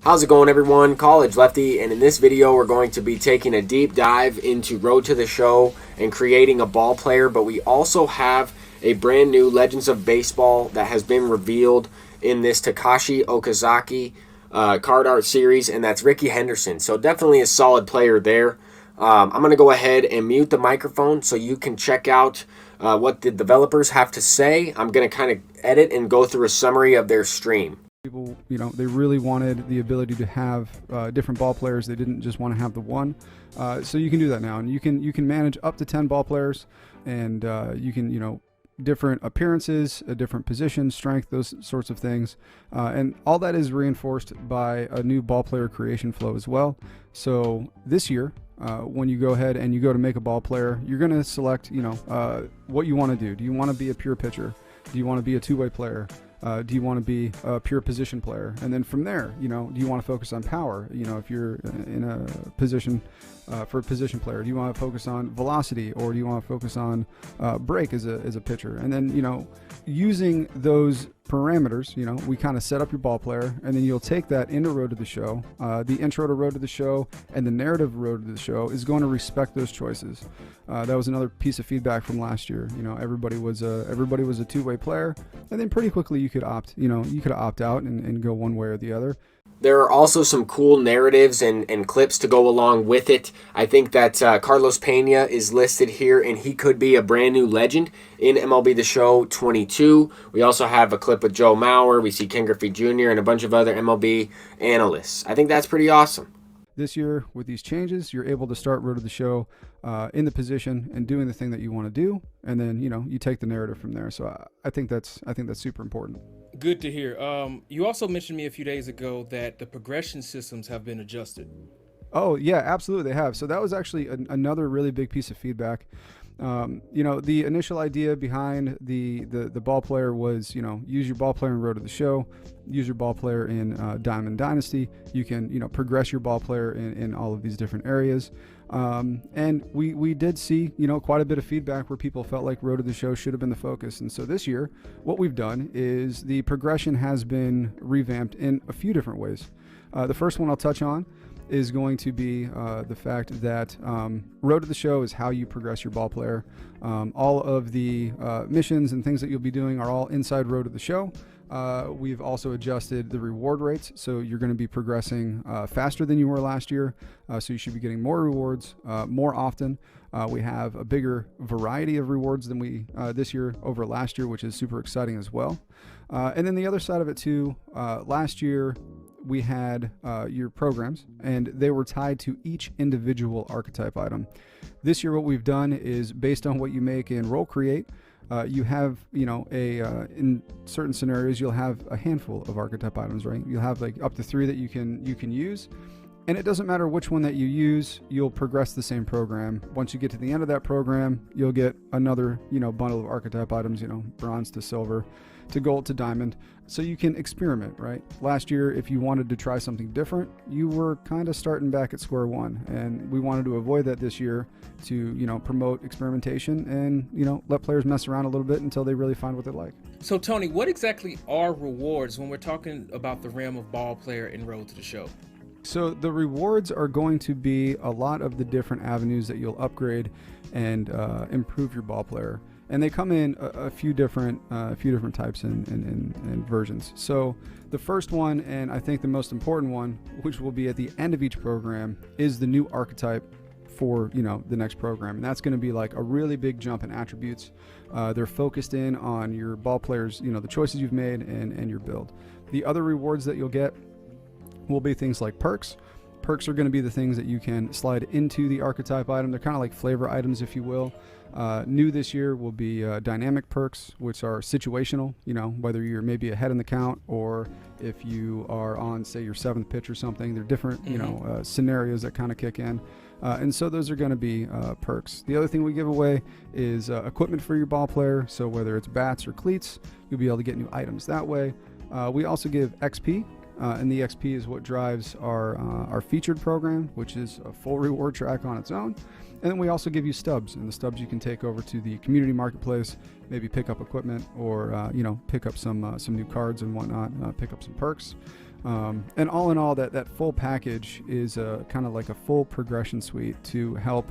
How's it going, everyone? College Lefty, and in this video we're going to be taking a deep dive into Road to the Show and creating a ball player, but we also have a brand new Legends of Baseball that has been revealed in this TAKASHI OKAZAKI card art series, and that's Ricky Henderson. So definitely a solid player there. I'm going to go ahead and mute the microphone so you can check out what the developers have to say. I'm going to kind of edit and go through a summary of their stream. People, they really wanted the ability to have different ball players. They didn't just want to have the one. So you can do that now, and you can manage up to 10 ball players, and you can, different appearances, a different position, strength, those sorts of things. And all that is reinforced by a new ball player creation flow as well. So this year, when you go ahead and you go to make a ball player, you're going to select, what you want to do. Do you want to be a pure pitcher? Do you want to be a two-way player? Do you want to be a pure position player? And then from there, do you want to focus on power? If you're in a position for a position player, do you want to focus on velocity, or do you want to focus on break as a pitcher? And then, using those parameters, we kind of set up your ball player, and then you'll take that into Road to the Show. The intro to Road to the Show and the narrative of Road to the Show is going to respect those choices. That was another piece of feedback from last year. Everybody was a two-way player, and then pretty quickly you could opt out and go one way or the other. There are also some cool narratives and clips to go along with it. I think that Carlos Pena is listed here, and he could be a brand new legend in MLB The Show 22. We also have a clip with Joe Mauer. We see Ken Griffey Jr. and a bunch of other MLB analysts. I think that's pretty awesome. This year, with these changes, you're able to start Road to the Show in the position and doing the thing that you want to do, and then you take the narrative from there. So I think that's super important. Good to hear. You also mentioned me a few days ago that the progression systems have been adjusted. Oh yeah, absolutely they have. So that was actually another really big piece of feedback. The initial idea behind the ball player was, use your ball player in Road to the Show, use your ball player in Diamond Dynasty. You can, progress your ball player in all of these different areas. And we did see, quite a bit of feedback where people felt like Road to the Show should have been the focus. And so this year, what we've done is the progression has been revamped in a few different ways. The first one I'll touch on is going to be the fact that Road to the Show is how you progress your ball player. All of the missions and things that you'll be doing are all inside Road to the Show. We've also adjusted the reward rates, so you're going to be progressing faster than you were last year, so you should be getting more rewards more often. We have a bigger variety of rewards than we this year over last year, which is super exciting as well. And then the other side of it too, last year we had your programs, and they were tied to each individual archetype item. This year what we've done is, based on what you make in Roll Create, you have, in certain scenarios, you'll have a handful of archetype items, right? You'll have like up to 3 that you can use. And it doesn't matter which one that you use, you'll progress the same program. Once you get to the end of that program, you'll get another, bundle of archetype items, bronze to silver to gold to diamond. So you can experiment, right? Last year, if you wanted to try something different, you were kind of starting back at square one. And we wanted to avoid that this year to, promote experimentation and, let players mess around a little bit until they really find what they like. So Tony, what exactly are rewards when we're talking about the realm of ball player and Road to the Show? So the rewards are going to be a lot of the different avenues that you'll upgrade and improve your ball player, and they come in a few different types and versions. So the first one, and I think the most important one, which will be at the end of each program, is the new archetype for the next program, and that's going to be like a really big jump in attributes. They're focused in on your ball players, the choices you've made and your build. The other rewards that you'll get will be things like perks. Perks are going to be the things that you can slide into the archetype item. They're kind of like flavor items, if you will. New this year will be dynamic perks, which are situational, whether you're maybe ahead in the count or if you are on, say, your 7th pitch or something. They're different, scenarios that kind of kick in. And so those are going to be perks. The other thing we give away is equipment for your ball player. So whether it's bats or cleats, you'll be able to get new items that way. We also give XP. And the XP is what drives our featured program, which is a full reward track on its own. And then we also give you stubs, and the stubs you can take over to the community marketplace, maybe pick up equipment or pick up some new cards and whatnot, pick up some perks. And all in all, that full package is kind of like a full progression suite to help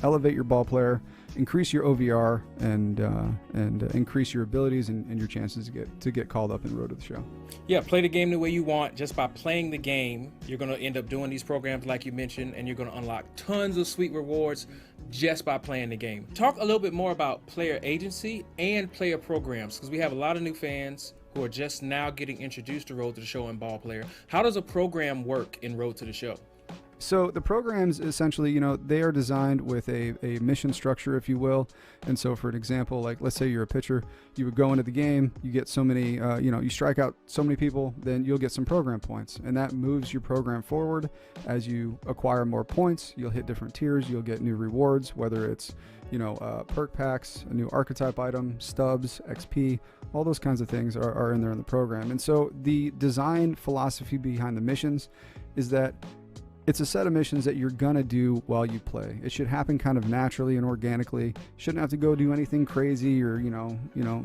elevate your ball player, increase your OVR, and increase your abilities and your chances to get called up in Road to the Show. Yeah, play the game the way you want. Just by playing the game, you're going to end up doing these programs like you mentioned, and you're going to unlock tons of sweet rewards just by playing the game. Talk a little bit more about player agency and player programs, because we have a lot of new fans who are just now getting introduced to Road to the Show and Ball Player. How does a program work in Road to the Show? So the programs essentially, they are designed with a mission structure, if you will. And so for an example, like let's say you're a pitcher, you would go into the game, you get so many, you strike out so many people, then you'll get some program points. And that moves your program forward. As you acquire more points, you'll hit different tiers, you'll get new rewards, whether it's, perk packs, a new archetype item, stubs, XP, all those kinds of things are in there in the program. And so the design philosophy behind the missions is that it's a set of missions that you're gonna do while you play. It should happen kind of naturally and organically. Shouldn't have to go do anything crazy or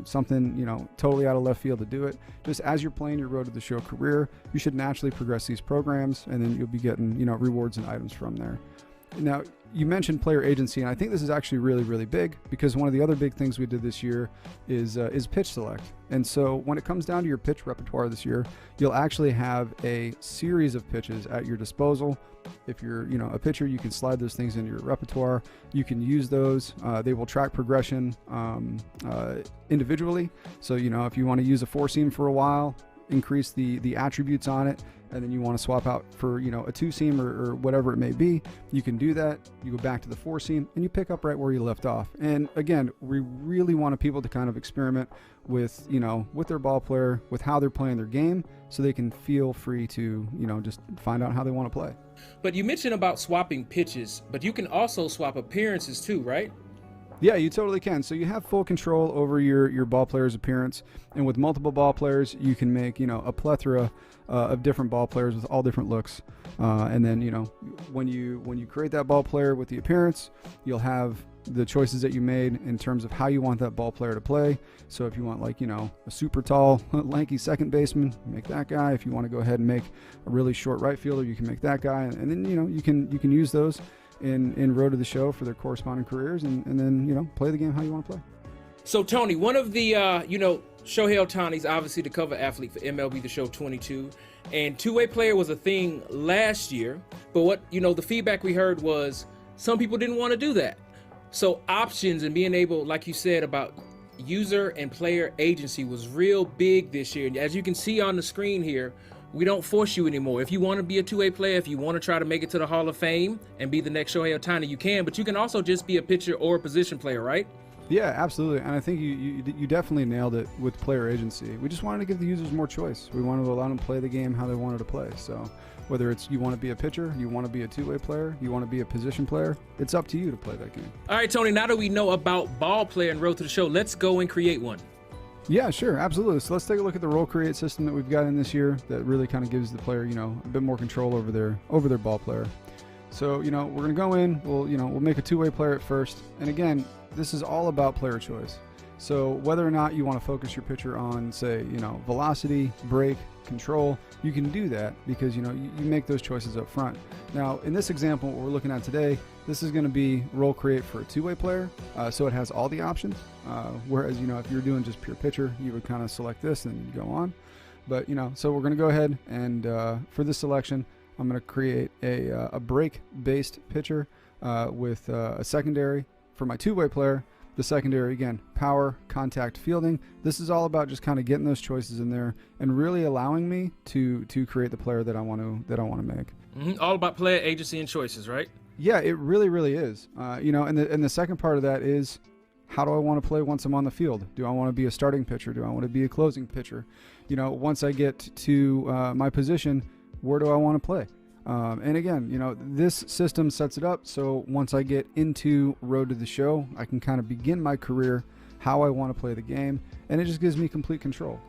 something totally out of left field to do it. Just as you're playing your Road to the Show career, you should naturally progress these programs, and then you'll be getting rewards and items from there. Now, you mentioned player agency, and I think this is actually really, really big, because one of the other big things we did this year is pitch select. And so when it comes down to your pitch repertoire this year, you'll actually have a series of pitches at your disposal. If you're a pitcher, you can slide those things into your repertoire. You can use those. They will track progression individually. So if you want to use a four seam for a while, increase the attributes on it, and then you want to swap out for a two seam or whatever it may be, you can do that. You go back to the four seam and you pick up right where you left off. And again, we really want people to kind of experiment with with their ball player, with how they're playing their game, so they can feel free to just find out how they want to play. But you mentioned about swapping pitches, but you can also swap appearances too, right? Yeah, you totally can. So you have full control over your ball player's appearance, and with multiple ball players, you can make a plethora of different ball players with all different looks. And then when you create that ball player with the appearance, you'll have the choices that you made in terms of how you want that ball player to play. So if you want a super tall, lanky second baseman, make that guy. If you want to go ahead and make a really short right fielder, you can make that guy. And then you can use those in Road to the Show for their corresponding careers, and then play the game how you want to play. So Tony, one of the Shohei Ohtani's obviously the cover athlete for MLB The Show 22, and two-way player was a thing last year, but what the feedback we heard was some people didn't want to do that. So options and being able, like you said, about user and player agency was real big this year. And as you can see on the screen here, we don't force you anymore. If you want to be a two-way player, if you want to try to make it to the Hall of Fame and be the next Shohei Ohtani, you can, but you can also just be a pitcher or a position player, right? Yeah, absolutely. And I think you definitely nailed it with player agency. We just wanted to give the users more choice. We wanted to allow them to play the game how they wanted to play. So whether it's you want to be a pitcher, you want to be a two-way player, you want to be a position player, it's up to you to play that game. All right, Tony, now that we know about Ball Player and Road to the Show, let's go and create one. Yeah, sure, absolutely. So let's take a look at the role create system that we've got in this year that really kind of gives the player, a bit more control over their ball player. So, we're going to go in, we'll make a two-way player at first. And again, this is all about player choice. So whether or not you want to focus your pitcher on, say, velocity, break, control, you can do that because, you make those choices up front. Now, in this example, what we're looking at today, this is going to be role create for a two-way player. So it has all the options. Whereas, if you're doing just pure pitcher, you would kind of select this and you'd go on. But, so we're going to go ahead and for this selection, I'm going to create a break-based pitcher with a secondary for my two-way player. The secondary, again, power, contact, fielding. This is all about just kind of getting those choices in there and really allowing me to create the player that I want to make. Mm-hmm. All about player agency and choices, right? Yeah, it really, really is. And the second part of that is, how do I want to play once I'm on the field? Do I want to be a starting pitcher? Do I want to be a closing pitcher? Once I get to my position, where do I want to play? And again, this system sets it up so once I get into Road to the Show, I can kind of begin my career how I want to play the game, and it just gives me complete control.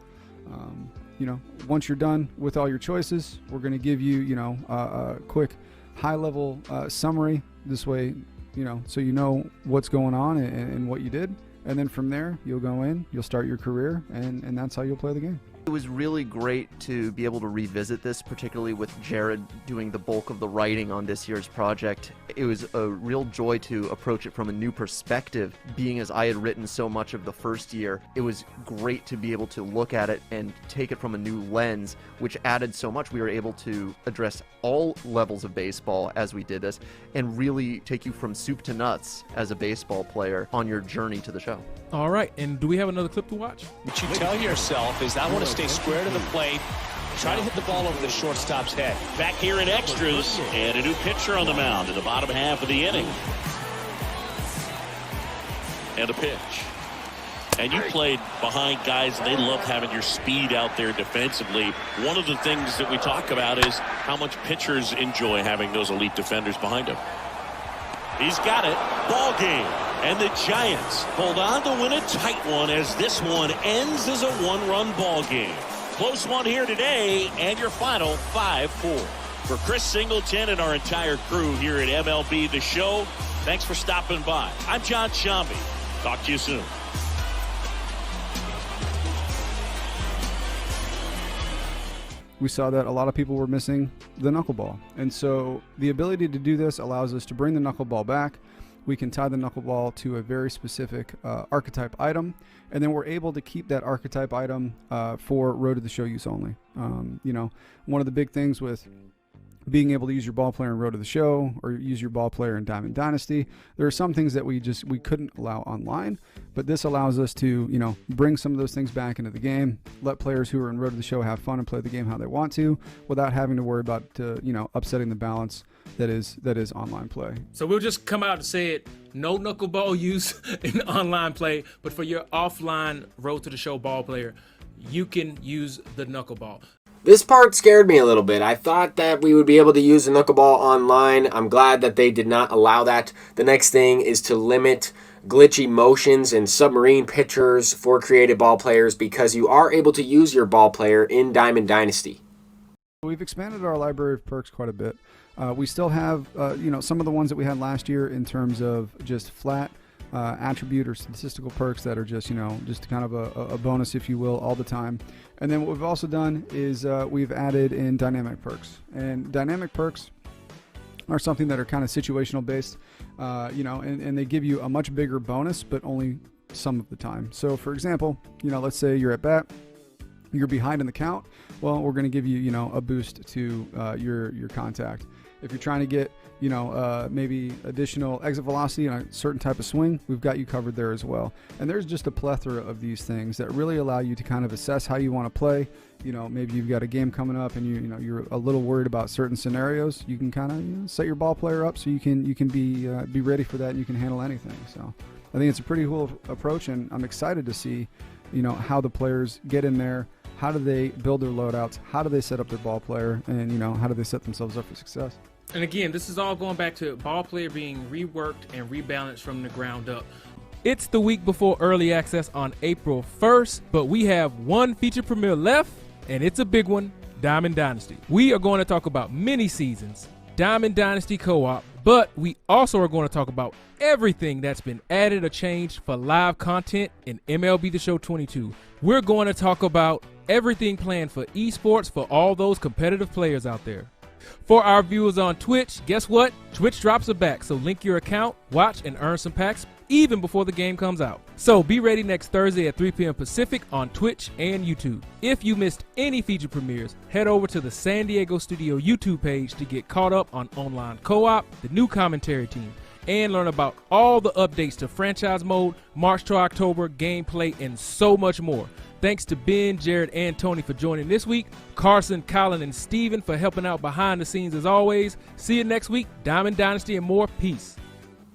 Once you're done with all your choices, we're going to give you, a quick high-level summary. This way, so you know what's going on and what you did. And then from there, you'll go in, you'll start your career, and that's how you'll play the game. It was really great to be able to revisit this, particularly with Jared doing the bulk of the writing on this year's project. It was a real joy to approach it from a new perspective, being as I had written so much of the first year. It was great to be able to look at it and take it from a new lens, which added so much. We were able to address all levels of baseball as we did this, and really take you from soup to nuts as a baseball player on your journey to the show. All right, and do we have another clip to watch? What you tell yourself is, I want to stay square to the plate, try to hit the ball over the shortstop's head. Back here in extras, and a new pitcher on the mound in the bottom half of the inning. And a pitch. And you played behind guys, and they love having your speed out there defensively. One of the things that we talk about is how much pitchers enjoy having those elite defenders behind them. He's got it. Ball game. And the Giants hold on to win a tight one as this one ends as a one-run ball game. Close one here today, and your final 5-4. For Chris Singleton and our entire crew here at MLB The Show, thanks for stopping by. I'm John Shambi. Talk to you soon. We saw that a lot of people were missing the knuckleball. And so the ability to do this allows us to bring the knuckleball back. We can tie the knuckleball to a very specific archetype item, and then we're able to keep that archetype item for Road to the Show use only. You know, one of the big things with being able to use your ball player in Road to the Show or use your ball player in Diamond Dynasty, there are some things that we couldn't allow online, but this allows us to, you know, bring some of those things back into the game, let players who are in Road to the Show have fun and play the game how they want to, without having to worry about you know, upsetting the balance that is online play. So we'll just come out and say it: no knuckleball use in online play, but for your offline Road to the Show ball player, you can use the knuckleball. This part scared me a little bit. I thought that we would be able to use the knuckleball online. I'm glad that they did not allow that. The next thing is to limit glitchy motions and submarine pitchers for creative ball players, because you are able to use your ball player in Diamond Dynasty. We've expanded our library of perks quite a bit. We still have you know, some of the ones that we had last year in terms of just flat attribute or statistical perks that are just, you know, just kind of a bonus, if you will, all the time. And then what we've also done is we've added in dynamic perks. And dynamic perks are something that are kind of situational based, you know, and they give you a much bigger bonus, but only some of the time. So for example, you know, let's say you're at bat, you're behind in the count. Well, we're going to give you, you know, a boost to your contact. If you're trying to get, you know, maybe additional exit velocity on a certain type of swing, we've got you covered there as well. And there's just a plethora of these things that really allow you to kind of assess how you want to play. You know, maybe you've got a game coming up and you know, you're a little worried about certain scenarios. You can kind of, you know, set your ball player up so you can be ready for that, and you can handle anything. So I think it's a pretty cool approach, and I'm excited to see, you know, how the players get in there. How do they build their loadouts? How do they set up their ball player? And, you know, how do they set themselves up for success? And again, this is all going back to ball player being reworked and rebalanced from the ground up. It's the week before early access on April 1st, but we have one feature premiere left, and it's a big one: Diamond Dynasty. We are going to talk about mini seasons, Diamond Dynasty co-op, but we also are going to talk about everything that's been added or changed for live content in MLB The Show 22. We're going to talk about everything planned for esports for all those competitive players out there. For our viewers on Twitch, guess what? Twitch drops are back, so link your account, watch, and earn some packs even before the game comes out. So be ready next Thursday at 3 p.m. Pacific on Twitch and YouTube. If you missed any feature premieres, head over to the San Diego Studio YouTube page to get caught up on online co-op, the new commentary team, and learn about all the updates to franchise mode, March to October, gameplay, and so much more. Thanks to Ben, Jared, and Tony for joining this week. Carson, Colin, and Steven for helping out behind the scenes as always. See you next week. Diamond Dynasty and more. Peace.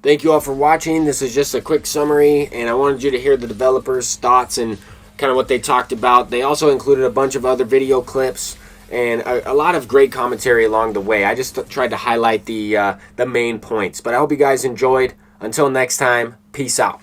Thank you all for watching. This is just a quick summary, and I wanted you to hear the developers' thoughts and kind of what they talked about. They also included a bunch of other video clips and a lot of great commentary along the way. I just tried to highlight the main points, but I hope you guys enjoyed. Until next time, peace out.